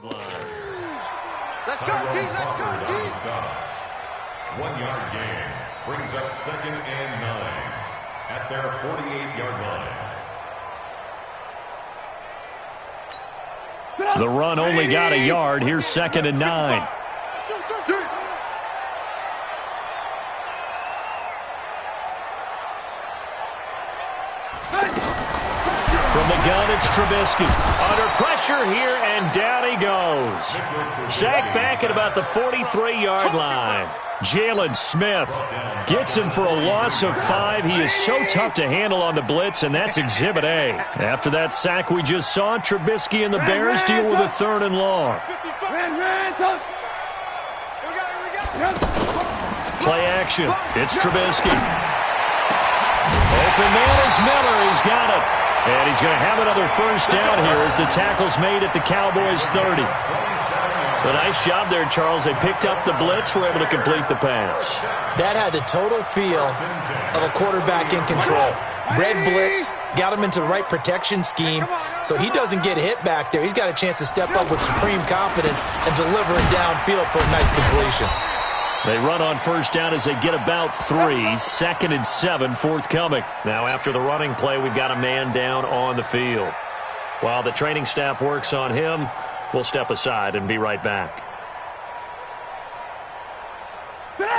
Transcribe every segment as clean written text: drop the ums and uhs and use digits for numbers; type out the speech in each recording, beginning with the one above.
Let's go, D. Let's go, D. 1 yard gain brings up 2nd and 9 at their 48-yard line. The run only got a yard. Here's 2nd and 9. From the gun, it's Trubisky. Under pressure here, and down he goes. Sacked back at about the 43-yard line. Jalen Smith gets him for a loss of 5. He is so tough to handle on the blitz, and that's Exhibit A. After that sack we just saw, Trubisky and the Bears deal with a 3rd and long. Play action. It's Trubisky. Open man is Miller. He's got it. And he's going to have another first down here as the tackle's made at the Cowboys' 30. A nice job there, Charles. They picked up the blitz, were able to complete the pass. That had the total feel of a quarterback in control. Red blitz, got him into the right protection scheme, so he doesn't get hit back there. He's got a chance to step up with supreme confidence and deliver it downfield for a nice completion. They run on first down as they get about 3. 2nd and 7 forthcoming. Now after the running play, we've got a man down on the field. While the training staff works on him, we'll step aside and be right back.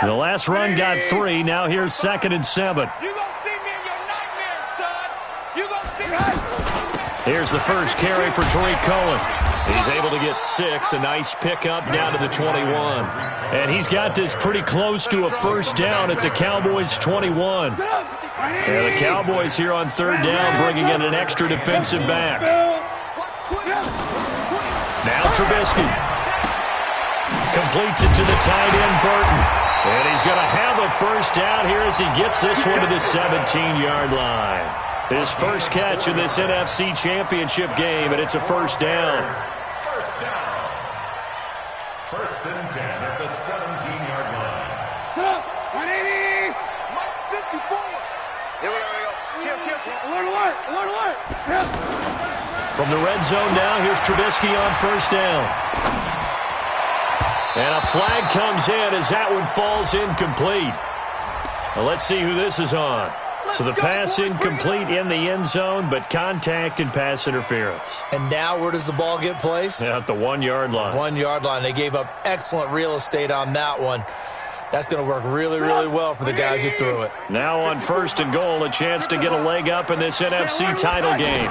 The last run got 3. Now here's 2nd and 7. You gonna see me in your nightmares, son. You gonna see me. Here's the first carry for Tariq Cohen. He's able to get 6, a nice pickup down to the 21. And he's got this pretty close to a first down at the Cowboys' 21. And the Cowboys here on 3rd down bringing in an extra defensive back. Now Trubisky completes it to the tight end, Burton. And he's going to have a first down here as he gets this one to the 17-yard line. His first catch in this NFC Championship game, and it's a first down. First and 10 at the 17-yard line. 180. 54. Here we go. Alert. From the red zone now, here's Trubisky on first down. And a flag comes in as that one falls incomplete. Well, let's see who this is on. So the pass incomplete in the end zone, but contact and pass interference. And now where does the ball get placed? At the 1-yard line. 1-yard line. They gave up excellent real estate on that one. That's going to work really, really well for the guys who threw it. Now on 1st and goal, a chance to get a leg up in this NFC title game.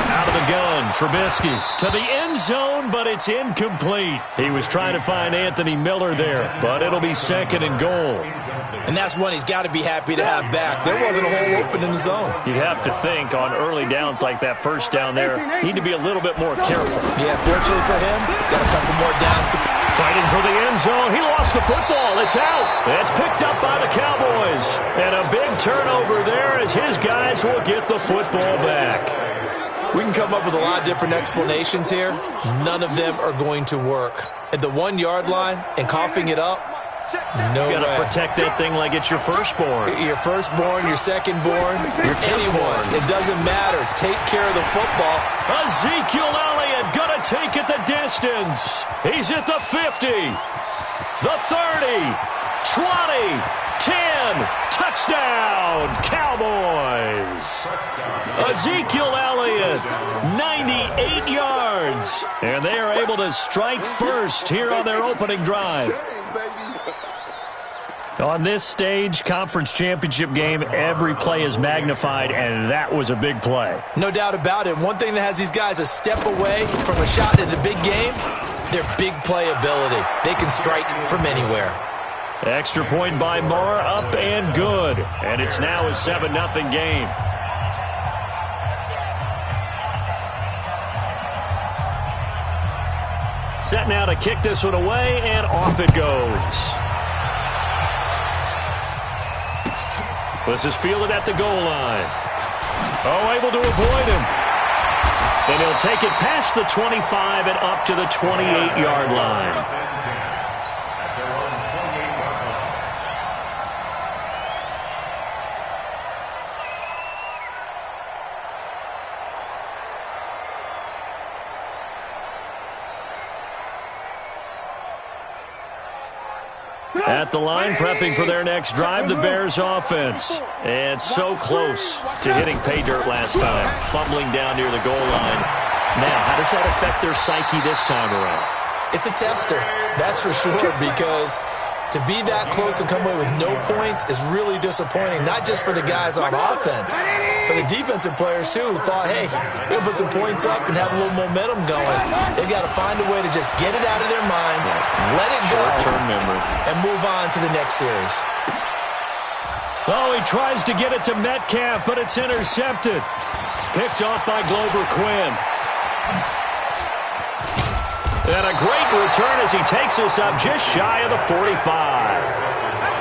Out of the gun, Trubisky to the end zone, but it's incomplete. He was trying to find Anthony Miller there, but it'll be 2nd and goal. And that's one he's got to be happy to have back. There wasn't a hole open in the zone. You'd have to think on early downs like that first down there, need to be a little bit more careful. Yeah, fortunately for him, got a couple more downs to... Fighting for the end zone. He lost the football. It's out. It's picked up by the Cowboys. And a big turnover there as his guys will get the football back. We can come up with a lot of different explanations here. None of them are going to work. At the 1-yard line and coughing it up, no way. You got to protect that thing like it's your firstborn. Your firstborn, your secondborn, anyone. It doesn't matter. Take care of the football. Ezekiel Elliott going to take it the distance. He's at the 50, the 30, 20, 10. Touchdown, Cowboys. Ezekiel Elliott, 98 yards. And they are able to strike first here on their opening drive. On this stage, conference championship game, every play is magnified, and that was a big play. No doubt about it. One thing that has these guys a step away from a shot at the big game, their big play ability. They can strike from anywhere. Extra point by Moore, up and good. And it's now a 7-0 game. Set now to kick this one away, and off it goes. This is fielded at the goal line. Oh, able to avoid him. And he'll take it past the 25 and up to the 28-yard line. At the line, prepping for their next drive, the Bears offense. And so close to hitting pay dirt last time, fumbling down near the goal line. Now, how does that affect their psyche this time around? It's a tester, that's for sure, because to be that close and come away with no points is really disappointing, not just for the guys on offense, for the defensive players, too, who thought, hey, we'll put some points up and have a little momentum going. They've got to find a way to just get it out of their minds, let it go, short-term memory, and move on to the next series. Oh, he tries to get it to Metcalf, but it's intercepted. Picked off by Glover Quinn. And a great return as he takes us up just shy of the 45.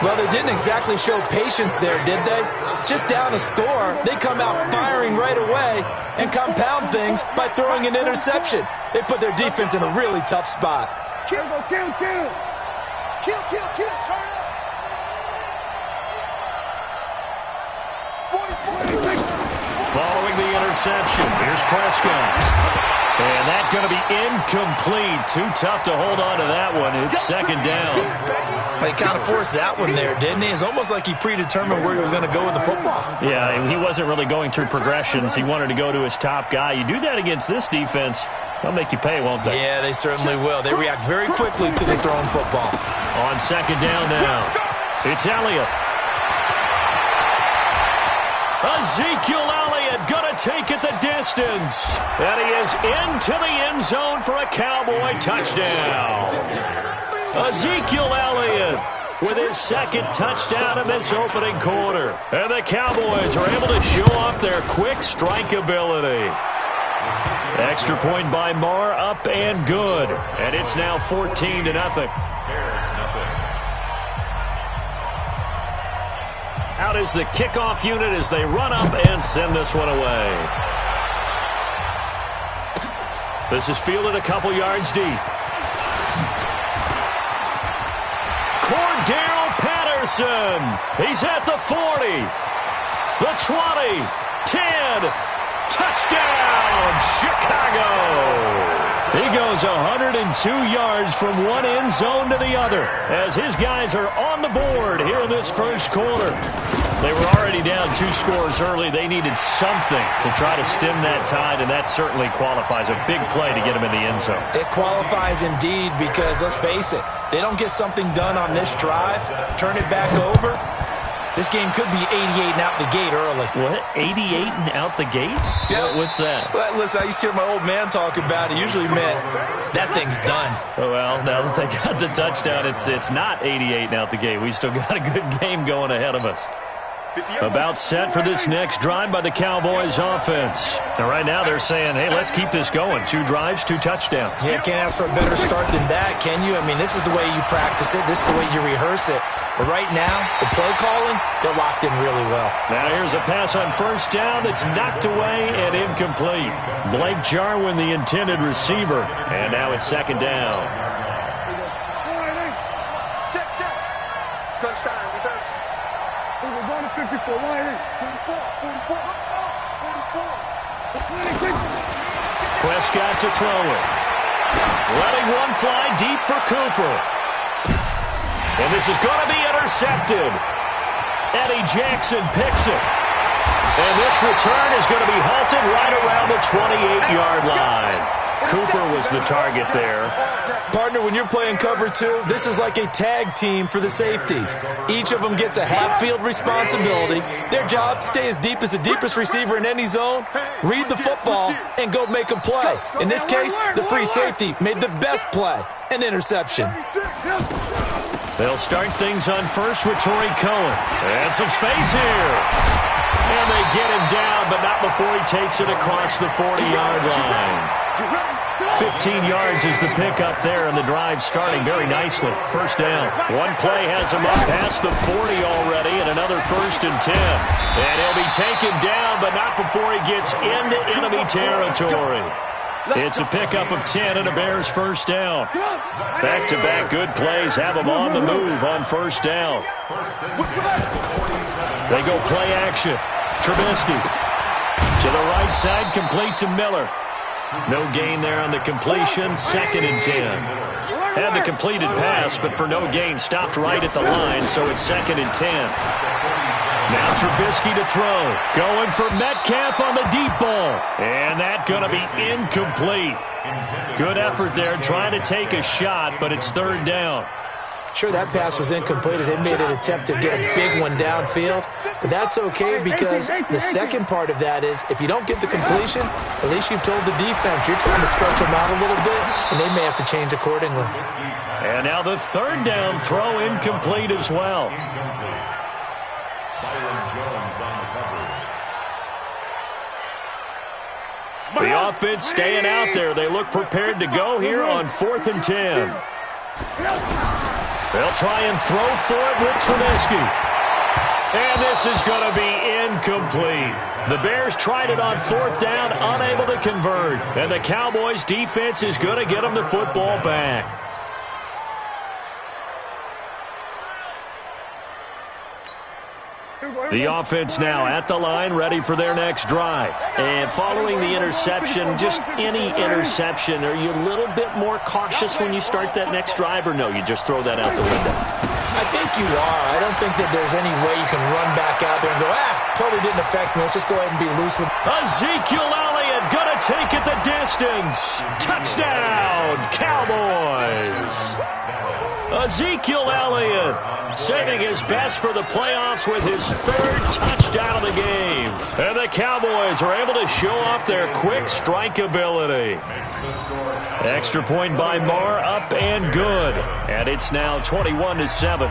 Well, they didn't exactly show patience there, did they? Just down a score, they come out firing right away and compound things by throwing an interception. They put their defense in a really tough spot. Kill, kill, kill. Kill, kill, kill. Turn up. 40. Following the interception, here's Prescott. And that's going to be incomplete. Too tough to hold on to that one. It's second down. He kind of forced that one there, didn't he? It's almost like he predetermined where he was going to go with the football. Yeah, he wasn't really going through progressions. He wanted to go to his top guy. You do that against this defense, they'll make you pay, won't they? Yeah, they certainly will. They react very quickly to the thrown football. On second down now, it's Elliott. Ezekiel Elliott going to take it the distance. And he is into the end zone for a Cowboy touchdown. Ezekiel Elliott with his second touchdown in this opening quarter. And the Cowboys are able to show off their quick strike ability. Extra point by Marr, up and good. And it's now 14-0. Out is the kickoff unit as they run up and send this one away. This is fielded a couple yards deep. Cordell Patterson. He's at the 40, the 20, 10. Touchdown, Chicago. He goes 102 yards from one end zone to the other as his guys are on the board here in this first quarter. They were already down 2 scores early. They needed something to try to stem that tide, and that certainly qualifies. A big play to get him in the end zone. It qualifies indeed because, let's face it, they don't get something done on this drive, turn it back over, this game could be 88 and out the gate early. What? 88 and out the gate? Yeah. What's that? Well, listen, I used to hear my old man talk about it. Usually meant that thing's done. Well, now that they got the touchdown, it's not 88 and out the gate. We still got a good game going ahead of us. About set for this next drive by the Cowboys offense. And right now they're saying, hey, let's keep this going. 2 drives, 2 touchdowns. Yeah, can't ask for a better start than that, can you? I mean, this is the way you practice it. This is the way you rehearse it. But right now, the play calling, they're locked in really well. Now here's a pass on first down that's knocked away and incomplete. Blake Jarwin, the intended receiver. And now it's second down. Check. Touchdown, defense. We're going to 54. 44. Let's go. 44. Prescott to throw it. Letting one fly deep for Cooper. And this is going to be intercepted. Eddie Jackson picks it. And this return is going to be halted right around the 28-yard line. Cooper was the target there. Partner, when you're playing cover 2, this is like a tag team for the safeties. Each of them gets a half-field responsibility. Their job, stay as deep as the deepest receiver in any zone, read the football, and go make a play. In this case, the free safety made the best play, an interception. They'll start things on first with Torrey Cohen. And some space here. And they get him down, but not before he takes it across the 40-yard line. 15 yards is the pickup there, and the drive starting very nicely. First down. One play has him up past the 40 already, and another 1st and 10. And he'll be taken down, but not before he gets into enemy territory. It's a pickup of 10 and a Bears first down. Back-to-back good plays have them on the move on first down. They go play action. Trubisky to the right side, complete to Miller. No gain there on the completion, 2nd and 10. Had the completed pass, but for no gain, stopped right at the line, so it's 2nd and 10. Now Trubisky to throw. Going for Metcalf on the deep ball. And that's going to be incomplete. Good effort there, trying to take a shot, but it's 3rd down. Sure, that pass was incomplete as they made an attempt to get a big one downfield, but that's okay because the second part of that is if you don't get the completion, at least you've told the defense you're trying to stretch them out a little bit, and they may have to change accordingly. And now the 3rd down throw incomplete as well. The offense staying out there. They look prepared to go here on 4th and 10. They'll try and throw for it with Trubisky. And this is going to be incomplete. The Bears tried it on 4th down, unable to convert. And the Cowboys' defense is going to get them the football back. The offense now at the line, ready for their next drive. And following the interception, just any interception, are you a little bit more cautious when you start that next drive, or no, you just throw that out the window? I think you are. I don't think that there's any way you can run back out there and go, totally didn't affect me. Let's just go ahead and be loose with it. Ezekiel Elliott going to take it the distance. Touchdown, Cowboys. Ezekiel Elliott saving his best for the playoffs with his 3rd touchdown of the game. And the Cowboys are able to show off their quick strike ability. Extra point by Marr, up and good. And it's now 21-7.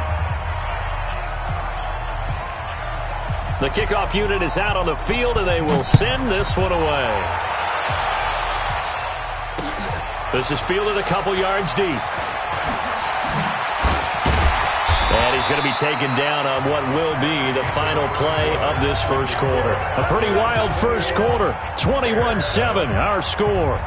The kickoff unit is out on the field, and they will send this one away. This is fielded a couple yards deep. And he's going to be taken down on what will be the final play of this first quarter. A pretty wild first quarter. 21-7, our score.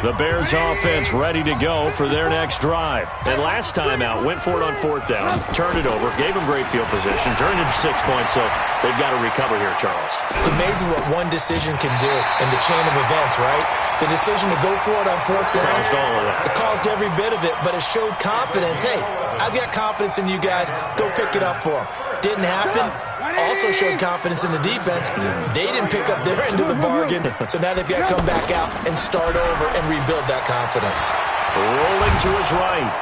The Bears offense ready to go for their next drive. And last time out, went for it on 4th down, turned it over, gave them great field position, turned it to 6 points, so they've got to recover here, Charles. It's amazing what one decision can do in the chain of events, right? The decision to go for it on 4th down. Caused all of that. It caused every bit of it, but it showed confidence. Hey, I've got confidence in you guys. Go pick it up for them. Didn't happen. Also showed confidence in the defense. They didn't pick up their end of the bargain, so now they've got to come back out and start over and rebuild that confidence. Rolling to his right.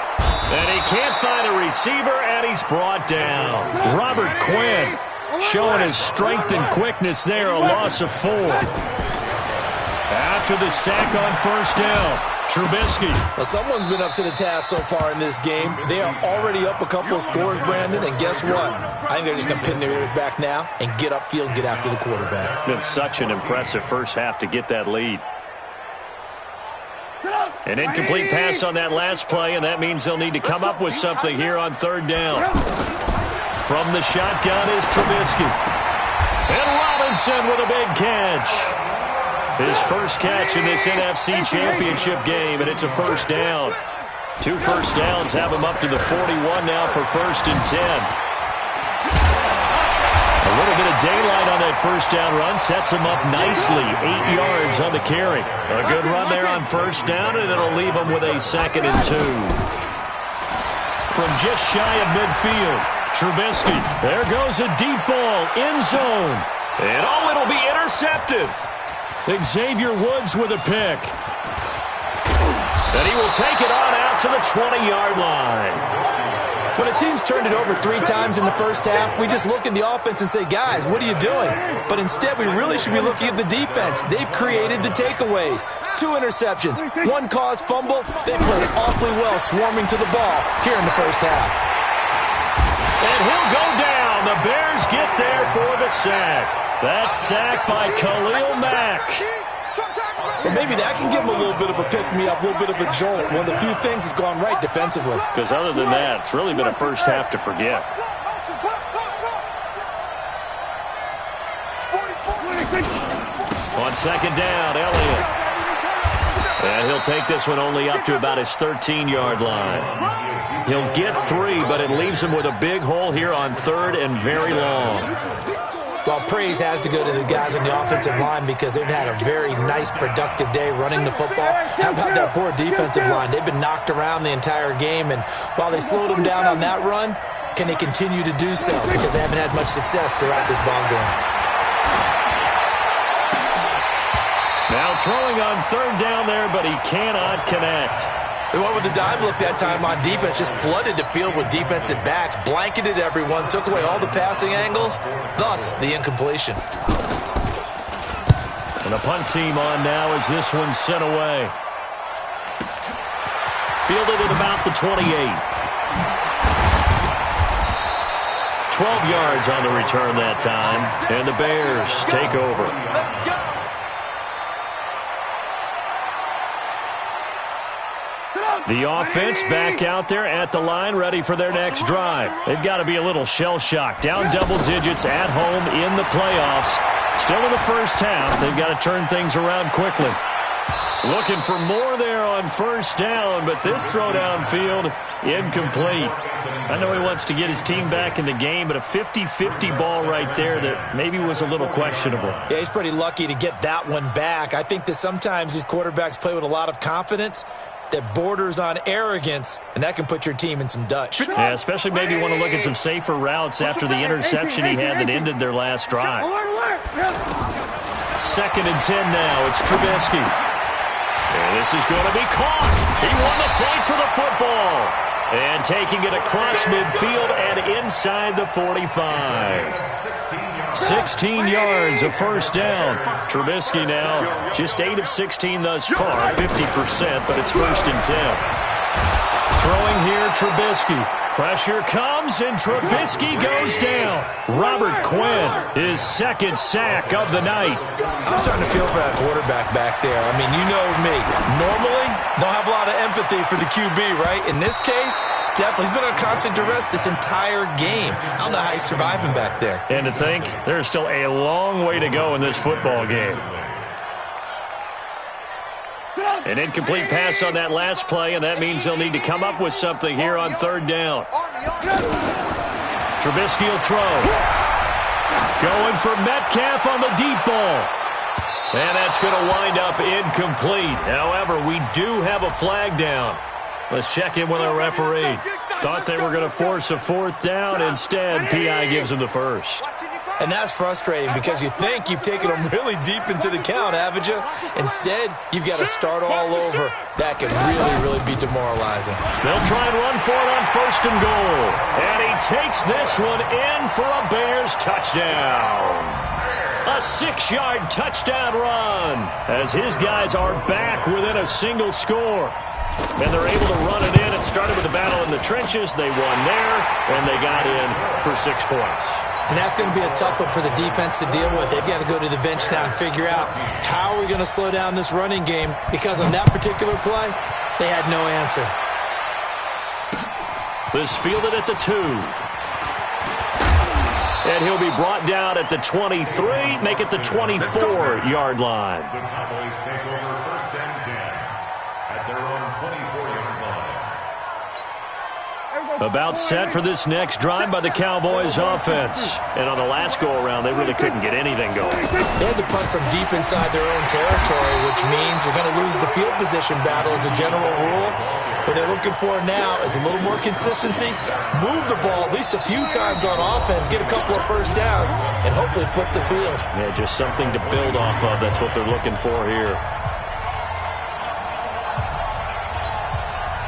And he can't find a receiver, and he's brought down. Robert Quinn showing his strength and quickness there, a loss of 4. After the sack on 1st down, Trubisky. Well, someone's been up to the task so far in this game. They are already up a couple of scores, Brandon, and guess what? I think they're just going to pin their ears back now and get upfield and get after the quarterback. Been such an impressive first half to get that lead. An incomplete pass on that last play, and that means they'll need to come up with something here on 3rd down. From the shotgun is Trubisky. And Robinson with a big catch. His first catch in this NFC Championship game, and it's a 1st down. 2 first downs have him up to the 41 now for 1st and 10. A little bit of daylight on that 1st down run sets him up nicely. 8 yards on the carry. A good run there on 1st down, and it'll leave him with a 2nd and 2. From just shy of midfield, Trubisky. There goes a deep ball, end zone. And it'll be intercepted. Xavier Woods with a pick. And he will take it on out to the 20-yard line. When a team's turned it over 3 times in the first half, we just look at the offense and say, guys, what are you doing? But instead, we really should be looking at the defense. They've created the takeaways. 2 interceptions, 1 caused fumble. They played awfully well swarming to the ball here in the first half. And he'll go down. The Bears get there for the sack. That sack by Khalil Mack. Well, maybe that can give him a little bit of a pick-me-up, a little bit of a jolt. One of the few things that's gone right defensively. Because other than that, it's really been a first half to forget. On 2nd down, Elliott. And he'll take this one only up to about his 13-yard line. He'll get 3, but it leaves him with a big hole here on 3rd and very long. Well, praise has to go to the guys on the offensive line because they've had a very nice, productive day running the football. How about that poor defensive line? They've been knocked around the entire game, and while they slowed them down on that run, can they continue to do so? Because they haven't had much success throughout this ball game. Now throwing on third down there, but he cannot connect. They went with the dime look that time on defense, just flooded the field with defensive backs, blanketed everyone, took away all the passing angles, thus the incompletion. And the punt team on now as this one's sent away. Fielded at about the 28. 12 yards on the return that time, and the Bears take over. The offense back out there at the line, ready for their next drive. They've got to be a little shell-shocked. Down double digits at home in the playoffs. Still in the first half. They've got to turn things around quickly. Looking for more there on first down, but this throw downfield, incomplete. I know he wants to get his team back in the game, but a 50-50 ball right there that maybe was a little questionable. Yeah, he's pretty lucky to get that one back. I think that sometimes these quarterbacks play with a lot of confidence that borders on arrogance, and that can put your team in some Dutch. Yeah, especially maybe you want to look at some safer routes after the interception he had that ended their last drive. 2nd and 10 now. It's Trubisky. And this is going to be caught. He won the fight for the football. And taking it across midfield and inside the 45. 16 yards, a first down. Trubisky now just 8 of 16 thus far, 50%, but it's 1st and 10. Throwing here, Trubisky. Pressure comes, and Trubisky goes down. Robert Quinn, his 2nd sack of the night. I'm starting to feel for that quarterback back there. I mean, you know me. Normally, don't have a lot of empathy for the QB, right? In this case, definitely. He's been on constant duress this entire game. I don't know how he's surviving back there. And to think, there's still a long way to go in this football game. An incomplete pass on that last play, and that means they'll need to come up with something here on 3rd down. Trubisky will throw. Going for Metcalf on the deep ball. And that's going to wind up incomplete. However, we do have a flag down. Let's check in with our referee. Thought they were going to force a 4th down. Instead, P.I. gives them the first. And that's frustrating because you think you've taken them really deep into the count, haven't you? Instead, you've got to start all over. That can really be demoralizing. They'll try and run for it on 1st and goal. And he takes this one in for a Bears touchdown. A 6-yard touchdown run as his guys are back within a single score. And they're able to run it in. It started with a battle in the trenches. They won there, and they got in for 6 points. And that's going to be a tough one for the defense to deal with. They've got to go to the bench now and figure out how are we going to slow down this running game, because on that particular play, they had no answer. This fielded at the 2. And he'll be brought down at the 23, make it the 24-yard line. The Cowboys take over 1st and 10 at their own 24-yard line. About set for this next drive by the Cowboys offense. And on the last go-around, they really couldn't get anything going. They had to punt from deep inside their own territory, which means you're going to lose the field position battle as a general rule. What they're looking for now is a little more consistency, move the ball at least a few times on offense, get a couple of first downs, and hopefully flip the field. Yeah, just something to build off of. That's what they're looking for here.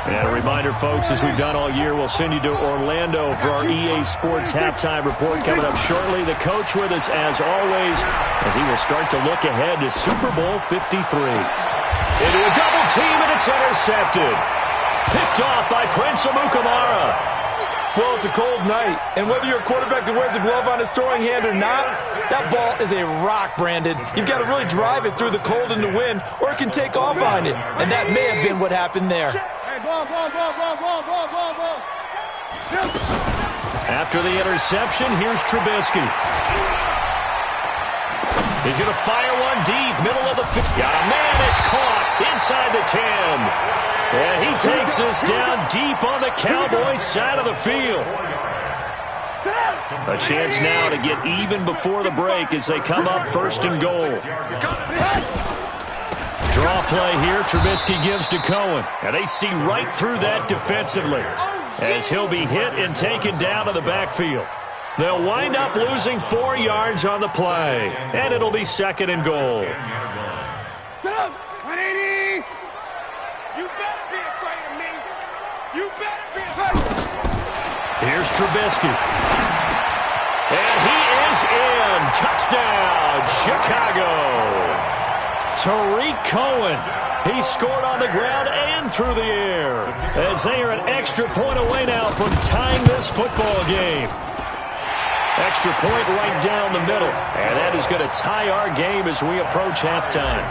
And a reminder, folks, as we've done all year, we'll send you to Orlando for our EA Sports halftime report coming up shortly. The coach with us, as always, as he will start to look ahead to Super Bowl 53. Into a double team, and it's intercepted. Picked off by Prince Amukamara. Well, it's a cold night, and whether you're a quarterback that wears a glove on his throwing hand or not, that ball is a rock, Brandon. You've got to really drive it through the cold and the wind, or it can take off on you, and that may have been what happened there. After the interception, here's Trubisky. He's going to fire one deep, middle of the field. Got a man, it's caught inside the 10. And he takes this down deep on the Cowboys side of the field. A chance now to get even before the break as they come up 1st and goal. Draw play here. Trubisky gives to Cohen. And they see right through that defensively as he'll be hit and taken down to the backfield. They'll wind up losing 4 yards on the play. And it'll be 2nd and goal. 180. You better be afraid of me. You better be afraid. Here's Trubisky. And he is in. Touchdown, Chicago. Tariq Cohen. He scored on the ground and through the air as they are an extra point away now from tying this football game. Extra point right down the middle. And that is going to tie our game as we approach halftime.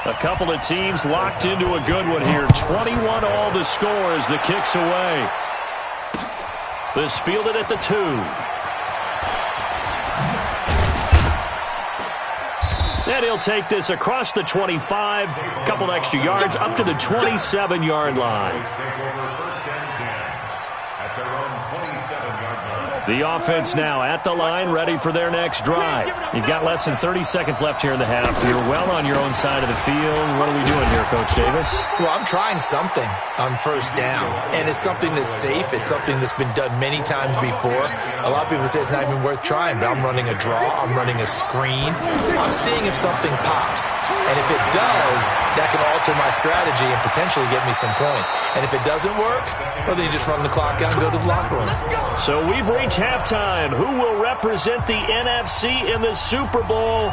A couple of teams locked into a good one here. 21 all the score as the kick's away. This fielded at the 2. And he'll take this across the 25. A couple extra yards up to the 27-yard line. The offense now at the line, ready for their next drive. You've got less than 30 seconds left here in the half. You're well on your own side of the field. What are we doing here, Coach Davis? Well, I'm trying something on 1st down, and it's something that's safe. It's something that's been done many times before. A lot of people say it's not even worth trying, but I'm running a draw. I'm running a screen. I'm seeing if something pops, and if it does, that can alter my strategy and potentially get me some points. And if it doesn't work, well, then you just run the clock out and go to the locker room. So we've reached halftime. Who will represent the NFC in the Super Bowl?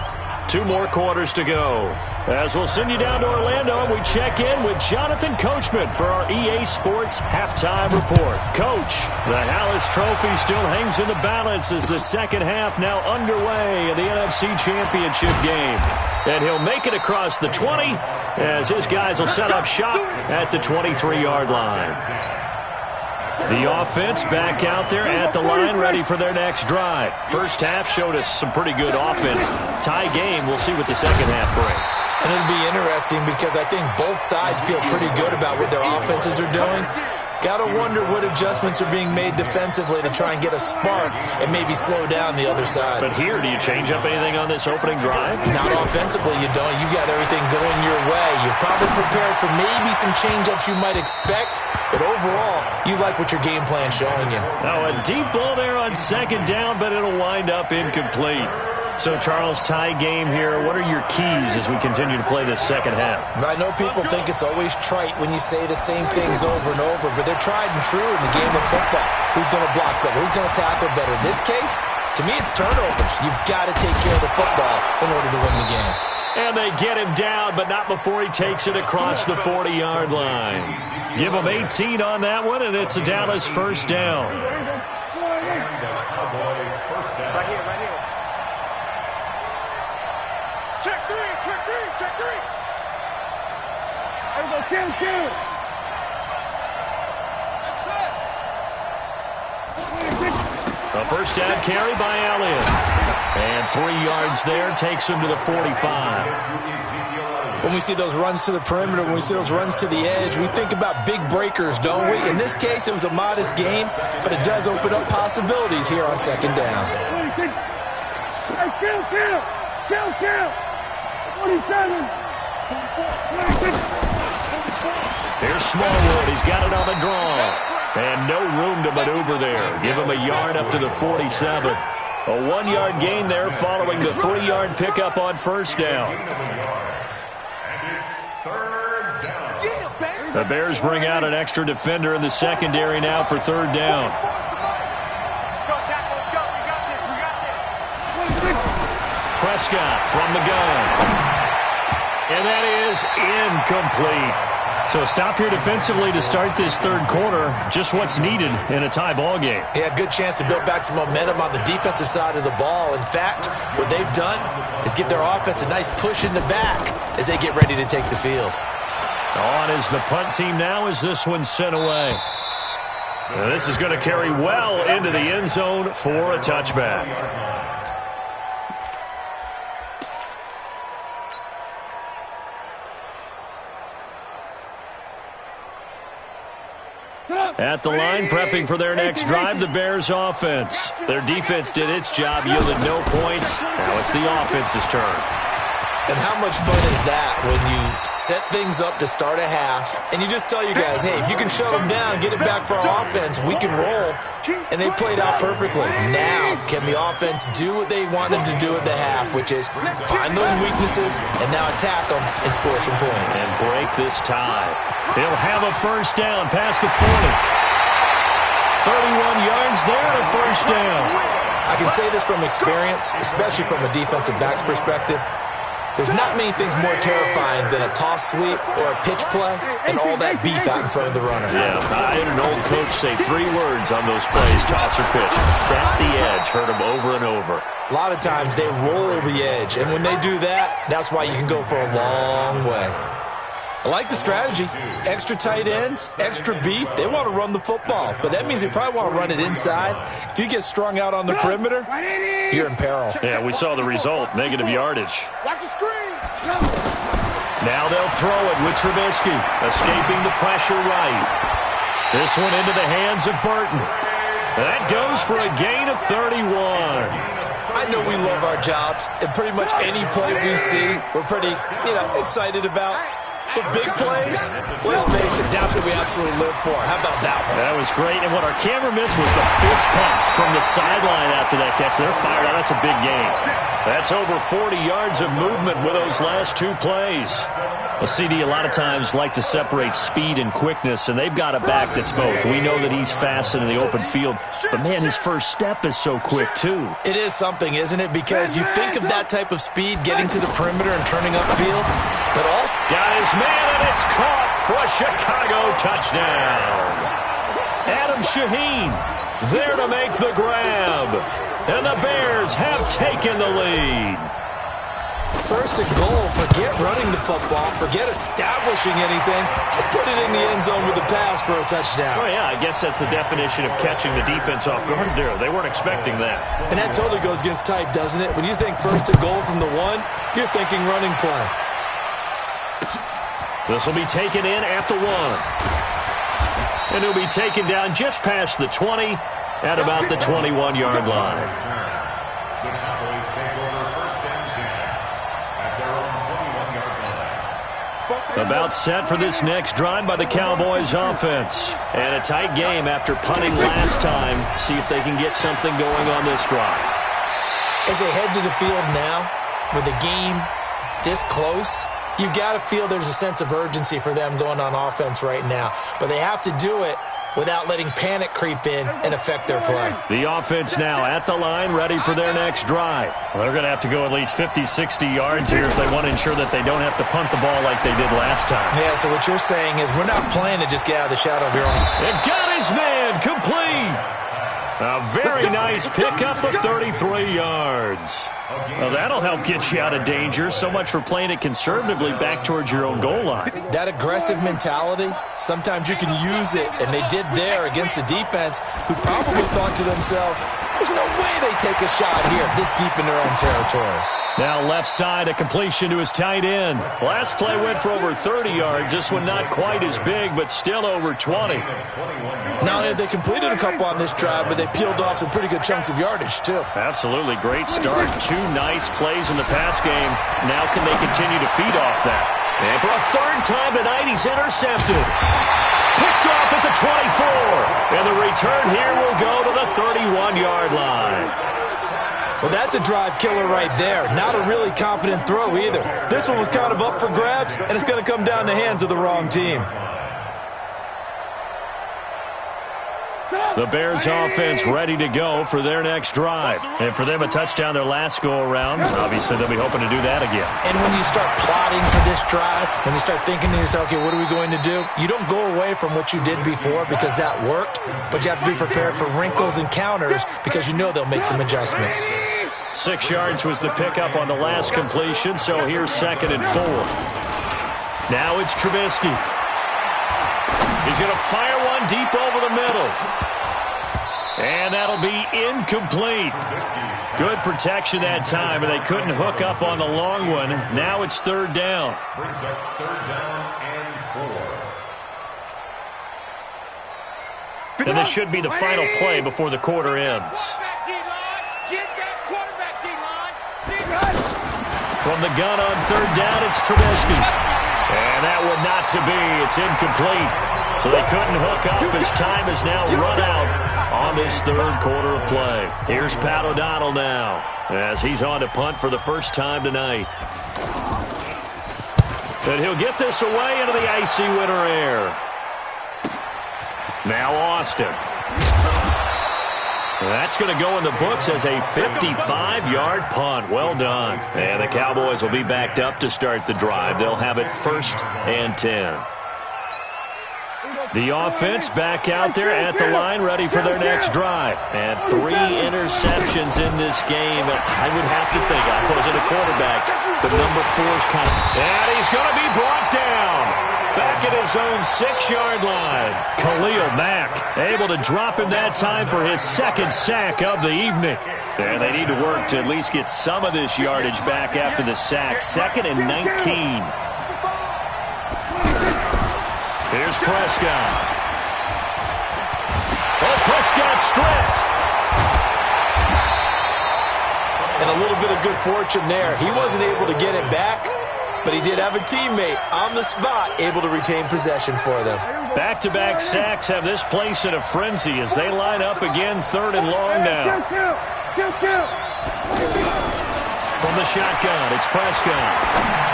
2 more quarters to go. As we'll send you down to Orlando, we check in with Jonathan Coachman for our EA Sports Halftime Report. Coach, the Hallis Trophy still hangs in the balance as the second half now underway in the NFC Championship game. And he'll make it across the 20 as his guys will set up shop at the 23-yard line. The offense back out there at the line, ready for their next drive. First half showed us some pretty good offense. Tie game, we'll see what the second half brings. And it'll be interesting because I think both sides feel pretty good about what their offenses are doing. Got to wonder what adjustments are being made defensively to try and get a spark and maybe slow down the other side. But here, do you change up anything on this opening drive? Not offensively, you don't. You got everything going your way. You've probably prepared for maybe some change-ups you might expect, but overall, you like what your game plan's showing you. Now, a deep ball there on 2nd down, but it'll wind up incomplete. So, Charles, tie game here. What are your keys as we continue to play this second half? I know people think it's always trite when you say the same things over and over, but they're tried and true in the game of football. Who's going to block better? Who's going to tackle better? In this case, to me, it's turnovers. You've got to take care of the football in order to win the game. And they get him down, but not before he takes it across the 40-yard line. Give him 18 on that one, and it's a Dallas 1st down. Right here, right here. Check 3, check 3, check 3. There we go, kill. A 1st down carry by Elliott. And 3 yards there takes him to the 45. When we see those runs to the perimeter, when we see those runs to the edge, we think about big breakers, don't we? In this case, it was a modest game, but it does open up possibilities here on 2nd down. Kill. 47. Here's Smallwood. He's got it on the draw. And no room to maneuver there. Give him a yard up to the 47. A 1-yard gain there following the 3-yard pickup on 1st down. The Bears bring out an extra defender in the secondary now for 3rd down. Prescott from the gun. And that is incomplete. So stop here defensively to start this 3rd quarter. Just what's needed in a tie ball game. Yeah, good chance to build back some momentum on the defensive side of the ball. In fact, what they've done is give their offense a nice push in the back as they get ready to take the field. On is the punt team now as this one's sent away. Now this is going to carry well into the end zone for a touchback. At the line, prepping for their next drive, the Bears offense. Their defense did its job, yielded no points. Now it's the offense's turn. And how much fun is that when you set things up to start a half, and you just tell your guys, hey, if you can shut them down, get it back for our offense, we can roll. And they played out perfectly. Now, can the offense do what they wanted to do at the half, which is find those weaknesses and now attack them and score some points. And break this tie. He'll have a first down past the 40. 31 yards there and a first down. I can say this from experience, especially from a defensive back's perspective. There's not many things more terrifying than a toss sweep or a pitch play and all that beef out in front of the runner. Yeah, I had an old coach say 3 words on those plays, toss or pitch. Set the edge, heard him over and over. A lot of times they roll the edge, and when they do that, that's why you can go for a long way. I like the strategy. Extra tight ends, extra beef. They want to run the football, but that means they probably want to run it inside. If you get strung out on the perimeter, you're in peril. Yeah, we saw the result, negative yardage. Watch the screen. Now they'll throw it with Trubisky, escaping the pressure right. This one into the hands of Burton. That goes for a gain of 31. I know we love our jobs, and pretty much any play we see, we're pretty, excited about. The big plays, let's face it, that's what we absolutely live for. How about that one? That was great, and what our camera missed was the fist pumps from the sideline after that catch. They're fired out. That's a big gain. That's over 40 yards of movement with those last 2 plays. A CD a lot of times like to separate speed and quickness, and they've got a back that's both. We know that he's fast in the open field, but, man, his first step is so quick, too. It is something, isn't it? Because you think of that type of speed getting to the perimeter and turning upfield, but also... Got his man, and it's caught for a Chicago touchdown. Adam Shaheen there to make the grab. And the Bears have taken the lead. First and goal, forget running the football, forget establishing anything. Just put it in the end zone with a pass for a touchdown. Oh, yeah, I guess that's the definition of catching the defense off guard there. They weren't expecting that. And that totally goes against type, doesn't it? When you think first and goal from the 1, you're thinking running play. This will be taken in at the 1. And he'll be taken down just past the 20 at about the 21-yard line. The Cowboys take over first and 10 at their own 21-yard line. About set for this next drive by the Cowboys offense. And a tight game after punting last time. See if they can get something going on this drive. As they head to the field now, with the game this close, you've got to feel there's a sense of urgency for them going on offense right now. But they have to do it without letting panic creep in and affect their play. The offense now at the line, ready for their next drive. Well, they're going to have to go at least 50, 60 yards here if they want to ensure that they don't have to punt the ball like they did last time. Yeah, so what you're saying is we're not playing to just get out of the shadow of your own. And got his man complete. A very nice pickup of 33 yards. Well, that'll help get you out of danger. So much for playing it conservatively back towards your own goal line. That aggressive mentality, sometimes you can use it, and they did there against a defense who probably thought to themselves, there's no way they take a shot here this deep in their own territory. Now left side, a completion to his tight end. Last play went for over 30 yards. This one not quite as big, but still over 20. Not only have they completed a couple on this drive, but they peeled off some pretty good chunks of yardage, too. Absolutely. Great start. 2 nice plays in the pass game. Now can they continue to feed off that? And for a 3rd time tonight, he's intercepted. Picked off at the 24. And the return here will go to the 31-yard line. Well, that's a drive killer right there. Not a really confident throw either. This one was kind of up for grabs, and it's going to come down the hands of the wrong team. The Bears offense ready to go for their next drive. And for them, a touchdown their last go-around. Obviously, they'll be hoping to do that again. And when you start plotting for this drive, when you start thinking to yourself, okay, what are we going to do? You don't go away from what you did before because that worked, but you have to be prepared for wrinkles and counters because you know they'll make some adjustments. 6 yards was the pickup on the last completion, so here's 2nd and 4. Now it's Trubisky. He's going to fire one deep over the middle. And that'll be incomplete. Good protection that time, and they couldn't hook up on the long one. Now it's 3rd down. Brings up 3rd down and 4. And this should be the final play before the quarter ends. From the gun on third down, it's Trubisky. And that one not to be. It's incomplete. So they couldn't hook up as time has now run out on this third quarter of play. Here's Pat O'Donnell now as he's on to punt for the first time tonight. And he'll get this away into the icy winter air. Now Austin. That's going to go in the books as a 55-yard punt. Well done. And the Cowboys will be backed up to start the drive. They'll have it 1st and 10. The offense back out there at the line, ready for their next drive. And 3 interceptions in this game. I would have to think, I wasn't a quarterback, but number 4's kind of... And he's going to be brought down. Back at his own 6-yard line. Khalil Mack able to drop him that time for his 2nd sack of the evening. And they need to work to at least get some of this yardage back after the sack. 2nd and 19. Here's Prescott. Oh, Prescott stripped. And a little bit of good fortune there. He wasn't able to get it back, but he did have a teammate on the spot able to retain possession for them. Back-to-back sacks have this place in a frenzy as they line up again 3rd and long now. From the shotgun, it's Prescott.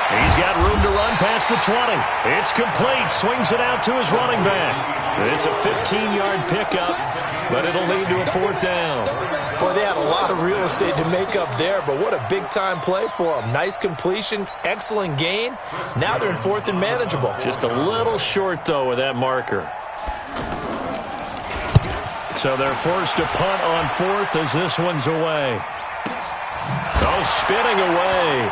He's got room to run past the 20. It's complete. Swings it out to his running back. It's a 15-yard pickup, but it'll lead to a 4th down. Boy, they had a lot of real estate to make up there, but what a big-time play for them. Nice completion, excellent gain. Now they're in 4th and manageable. Just a little short, though, with that marker. So they're forced to punt on 4th as this one's away. Oh, spinning away.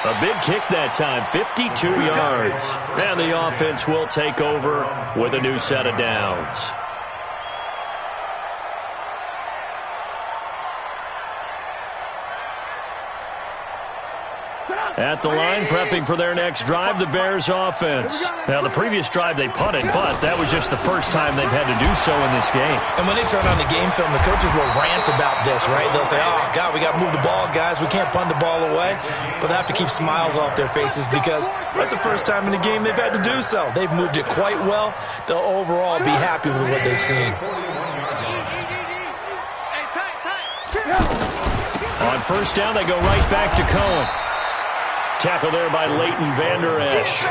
A big kick that time, 52 yards. And the offense will take over with a new set of downs. At the line, prepping for their next drive, the Bears offense. Now, the previous drive they punted, but that was just the first time they've had to do so in this game. And when they turn on the game film, the coaches will rant about this, right? They'll say, oh, God, we got to move the ball, guys. We can't punt the ball away. But they have to keep smiles off their faces because that's the first time in the game they've had to do so. They've moved it quite well. They'll overall be happy with what they've seen. On 1st down, they go right back to Cohen. Tackle there by Leighton Vander Esch.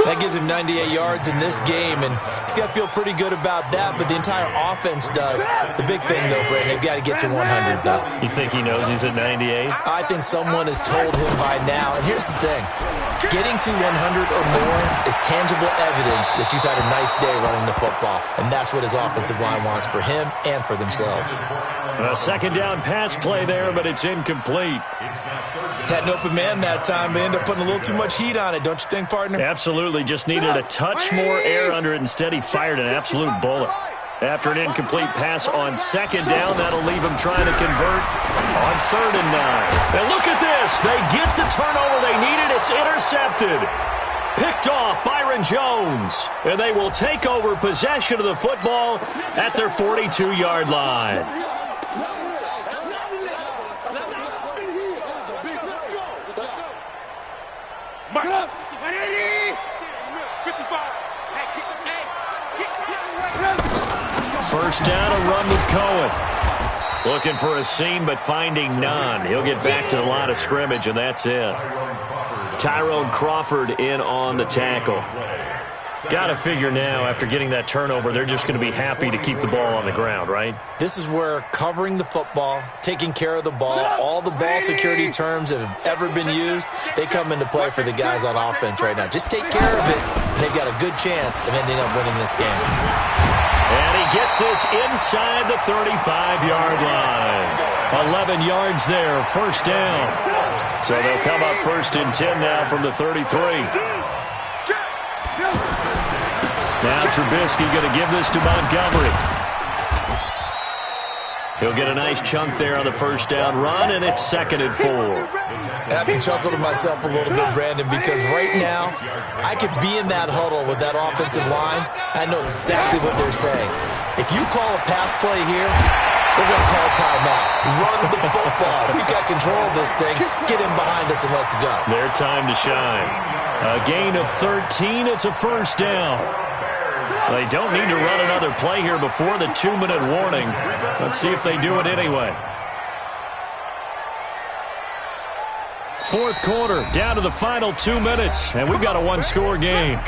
That gives him 98 yards in this game, and he's got to feel pretty good about that, but the entire offense does. The big thing, though, Brandon, they've got to get to 100, though. You think he knows he's at 98? I think someone has told him by now, and here's the thing. Getting to 100 or more is tangible evidence that you've had a nice day running the football, and that's what his offensive line wants for him and for themselves. A 2nd down pass play there, but it's incomplete. Had an open man that time, but ended up putting a little too much heat on it, don't you think, partner? Absolutely. Just needed a touch more air under it. Instead, he fired an absolute bullet. After an incomplete pass on 2nd down, that'll leave him trying to convert on 3rd and 9. And look at this. They get the turnover they needed. It's intercepted. Picked off Byron Jones. And they will take over possession of the football at their 42-yard line. First down, a run with Cohen. Looking for a seam, but finding none. He'll get back to the line of scrimmage, and that's it. Tyrone Crawford in on the tackle. Got to figure now, after getting that turnover, they're just going to be happy to keep the ball on the ground, right? This is where covering the football, taking care of the ball, all the ball security terms that have ever been used, they come into play for the guys on offense right now. Just take care of it, and they've got a good chance of ending up winning this game. And he gets this inside the 35-yard line. 11 yards there, 1st down. So they'll come up 1st and 10 now from the 33. Now Trubisky going to give this to Montgomery. He'll get a nice chunk there on the first down run, and it's 2nd and 4. I have to chuckle to myself a little bit, Brandon, because right now I could be in that huddle with that offensive line. I know exactly what they're saying. If you call a pass play here, we're going to call timeout. Run the football. We've got control of this thing. Get in behind us and let's go. Their time to shine. A gain of 13. It's a first down. They don't need to run another play here before the 2-minute warning. Let's see if they do it anyway. Fourth quarter, down to the final 2 minutes, and we've got a one-score game.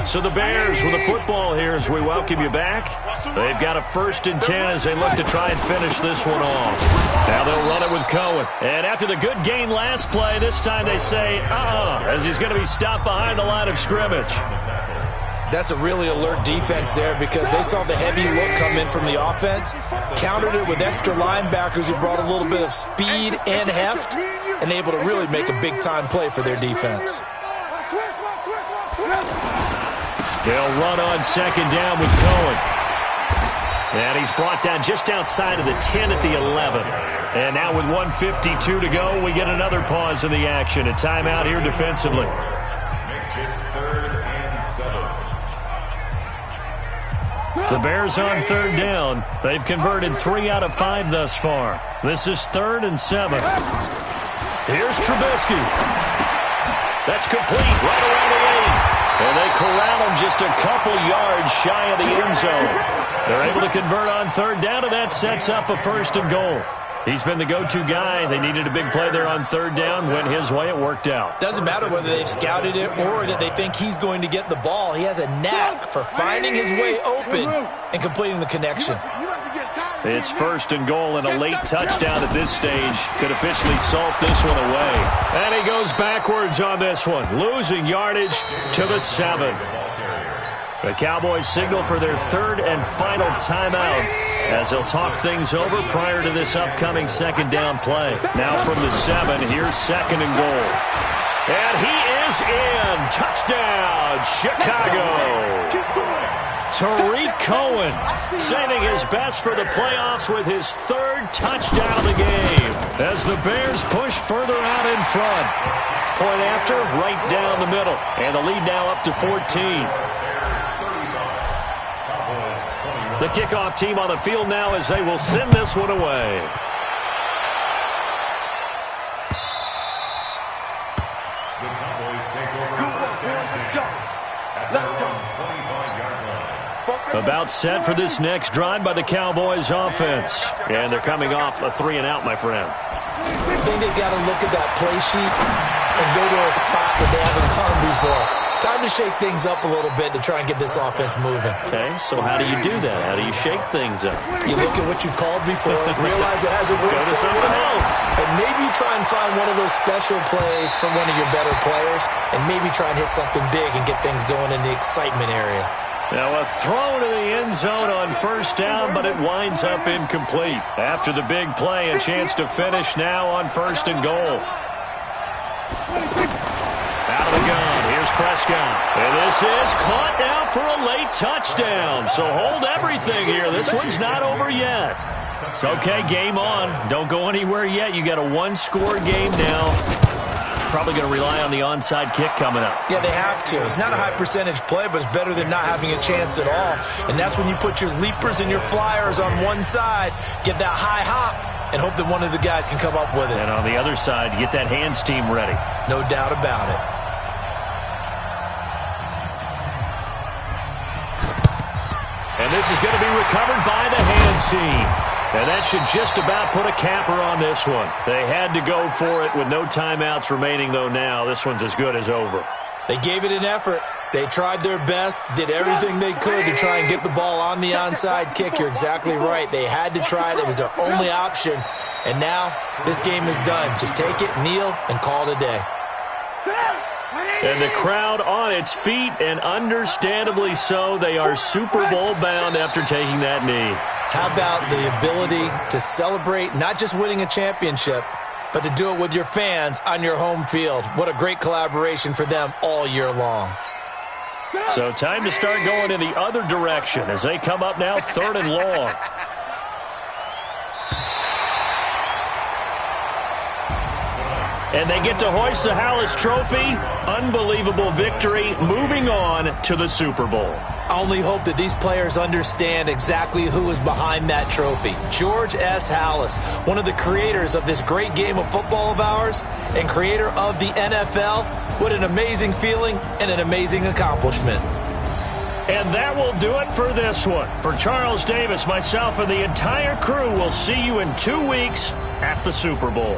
So the Bears with the football here as we welcome you back. They've got a 1st and 10 as they look to try and finish this one off. Now they'll run it with Cohen. And after the good gain last play, this time they say, as he's going to be stopped behind the line of scrimmage. That's a really alert defense there because they saw the heavy look come in from the offense, countered it with extra linebackers who brought a little bit of speed and heft, and able to really make a big-time play for their defense. They'll run on 2nd down with Cohen. And he's brought down just outside of the 10 at the 11. And now with 1:52 to go, we get another pause in the action. A timeout here defensively. Makes it 3rd and 7. The Bears on 3rd down. They've converted 3 out of 5 thus far. This is 3rd and 7. Here's Trubisky. That's complete right around the 8. And they corral him just a couple yards shy of the end zone. They're able to convert on 3rd down, and that sets up a 1st and goal. He's been the go-to guy. They needed a big play there on 3rd down. Went his way. It worked out. Doesn't matter whether they've scouted it or that they think he's going to get the ball. He has a knack for finding his way open and completing the connection. It's 1st and goal and a late touchdown at this stage could officially salt this one away. And he goes backwards on this one, losing yardage to the 7. The Cowboys signal for their 3rd and final timeout as they'll talk things over prior to this upcoming 2nd down play. Now from the 7, here's 2nd and goal. And he is in. Touchdown, Chicago. Tariq Cohen saving his best for the playoffs with his 3rd touchdown of the game as the Bears push further out in front. Point after, right down the middle. And the lead now up to 14. The kickoff team on the field now as they will send this one away. The Cowboys take over first down at their own 25-yard line. About set for this next drive by the Cowboys offense. And they're coming off a 3-and-out, my friend. I think they've got to look at that play sheet and go to a spot that they haven't gone before. Time to shake things up a little bit to try and get this offense moving. Okay, so how do you do that? How do you shake things up? You look at what you called before, realize it hasn't worked. Go to something else. And maybe try and find one of those special plays from one of your better players, and maybe try and hit something big and get things going in the excitement area. Now a throw to the end zone on 1st down, but it winds up incomplete. After the big play, a chance to finish now on 1st and goal. Out of the gun, here's Prescott. And this is caught now for a late touchdown. So hold everything here. This one's not over yet. Okay, game on. Don't go anywhere yet. You got a one-score game now. Probably going to rely on the onside kick coming up. Yeah, they have to. It's not a high-percentage play, but it's better than not having a chance at all. And that's when you put your leapers and your flyers on one side, get that high hop, and hope that one of the guys can come up with it. And on the other side, get that hands team ready. No doubt about it. And this is going to be recovered by the hands team. And that should just about put a capper on this one. They had to go for it with no timeouts remaining, though now. This one's as good as over. They gave it an effort. They tried their best, did everything they could to try and get the ball on the onside kick. You're exactly right. They had to try it. It was their only option. And now this game is done. Just take it, kneel, and call it a day. And the crowd on its feet, and understandably so. They are Super Bowl bound after taking that knee. How about the ability to celebrate not just winning a championship, but to do it with your fans on your home field? What a great collaboration for them all year long. So time to start going in the other direction as they come up now 3rd and long. And they get to hoist the Hallis Trophy. Unbelievable victory. Moving on to the Super Bowl. I only hope that these players understand exactly who is behind that trophy. George S. Hallis, one of the creators of this great game of football of ours and creator of the NFL. What an amazing feeling and an amazing accomplishment. And that will do it for this one. For Charles Davis, myself, and the entire crew, we'll see you in 2 weeks at the Super Bowl.